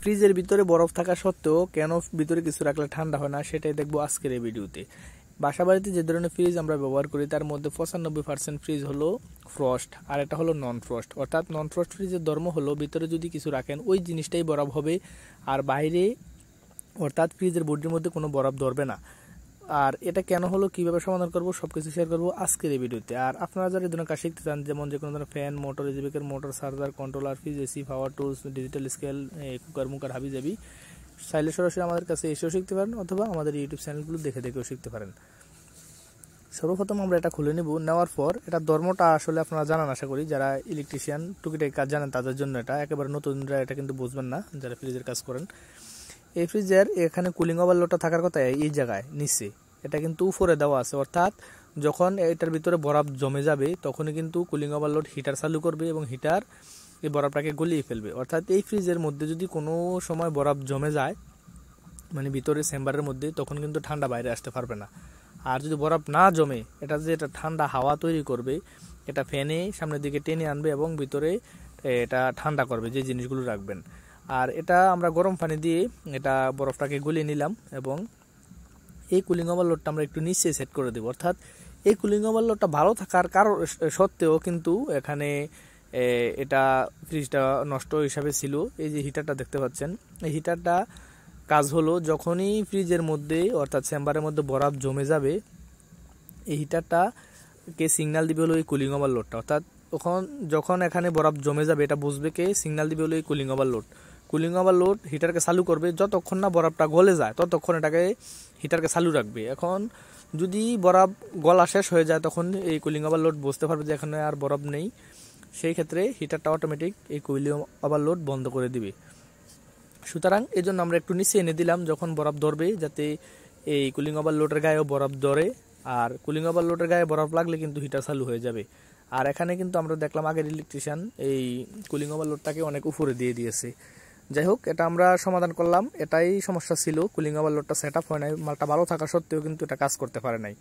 ফ্রিজের ভিতরে বরফ থাকা সত্ত্বেও কেন ভিতরে কিছু রাখলে ঠান্ডা হয় না সেটাই দেখবো আজকের এই ভিডিওতে। বাসা বাড়িতে যে ধরনের ফ্রিজ আমরা ব্যবহার করি তার মধ্যে 95% ফ্রিজ হলো ফ্রস্ট আর এটা হলো নন ফ্রস্ট। অর্থাৎ নন ফ্রস্ট ফ্রিজের ধর্ম হলো ভিতরে যদি কিছু রাখেন ওই জিনিসটাই বরফ হবে আর বাইরে অর্থাৎ ফ্রিজের বডির মধ্যে কোনো বরফ ধরবে না। আর এটা কেন হলো, কিভাবে সমাধান করবো, সবকিছু শেয়ার করবো আজকের এই ভিডিওতে। আর আপনারা যারা এই ধরনের কাজ শিখতে চান, যেমন যে কোনো ধরনের ফ্যান, মোটর, ইজিবিকের motor, charger, controller, fridge, AC, power tools, digital scale, cooker মুকার হাবি যাবি, চাইলে সরাসরি আমাদের কাছে এসেও শিখতে পারেন অথবা আমাদের ইউটিউব চ্যানেলগুলো দেখে দেখেও শিখতে পারেন। সর্বপ্রথম আমরা এটা খুলে নেব। নেওয়ার পর এটা ধর্মটা আসলে আপনারা জানান, আশা করি যারা ইলেকট্রিশিয়ান টুকিটাকি কাজ জানেন তাদের জন্য এটা, একেবারে নতুনরা এটা কিন্তু বুঝবেন না যারা ফ্রিজের কাজ করেন। এই ফ্রিজের এখানে কুলিং ওভারলোডটা থাকার কথা এই জায়গায় নিচে, এটা কিন্তু উপরে দেওয়া আছে। অর্থাৎ যখন এটার ভিতরে বরফ জমে যাবে তখনই কিন্তু কুলিং ওভারলোড হিটার চালু করবে এবং হিটার এই বরফটাকে গলিয়ে ফেলবে। অর্থাৎ এই ফ্রিজের মধ্যে যদি কোনো সময় বরফ জমে যায় মানে ভিতরে চেম্বারের মধ্যে, তখন কিন্তু ঠান্ডা বাইরে আসতে পারবে না। আর যদি বরফ না জমে এটা যে এটা ঠান্ডা হাওয়া তৈরি করবে, এটা ফ্যানে সামনের দিকে টেনে আনবে এবং ভিতরে এটা ঠান্ডা করবে যে জিনিসগুলো রাখবেন। আর এটা আমরা গরম পানি দিয়ে এটা বরফটাকে গলিয়ে নিলাম এবং এই কুলিং ওভারলোডটা আমরা একটু নিচে সেট করে দেব। অর্থাৎ এই কুলিং ওভারলোডটা ভালো থাকার কারণ সত্ত্বেও কিন্তু এখানে এটা ফ্রিজটা নষ্ট হিসাবে ছিল। এই যে হিটারটা দেখতে পাচ্ছেন, এই হিটারটা কাজ হলো যখনই ফ্রিজের মধ্যে অর্থাৎ চেম্বারের মধ্যে বরফ জমে যাবে, এই হিটারটাকে সিগন্যাল দিবে হলো এই কুলিং ওভারলোডটা। অর্থাৎ যখন এখানে বরফ জমে যাবে এটা বুঝবে কে সিগন্যাল দিবে হলো এই কুলিং ওভারলোড। কুলিং ওভারলোড হিটারকে চালু করবে, যতক্ষণ না বরফটা গলে যায় ততক্ষণ এটাকে হিটারকে চালু রাখবে। এখন যদি বরফ গলা শেষ হয়ে যায় তখন এই কুলিং ওভারলোড বুঝতে পারবে যে এখানে আর বরফ নেই, সেই ক্ষেত্রে হিটারটা অটোমেটিক এই কুলিং ওভারলোড বন্ধ করে দিবে। সুতরাং এই জন্য আমরা একটু নিচে এনে দিলাম যখন বরফ ধরবে, যাতে এই কুলিং ওভারলোডের গায়েও বরফ ধরে। আর কুলিং ওভারলোডের গায়ে বরফ লাগলে কিন্তু হিটার চালু হয়ে যাবে। আর এখানে কিন্তু আমরা দেখলাম আগের ইলেকট্রিশিয়ান এই কুলিং ওভারলোডটাকে অনেক উপরে দিয়ে দিয়েছে। যাই হোক, এটা আমরা সমাধান করলাম। এটাই সমস্যা ছিল, কুলিং ওভারলোডটা সেট আপ হয় নাই, মালটা ভালো থাকা সত্ত্বেও কিন্তু এটা কাজ করতে পারে নাই।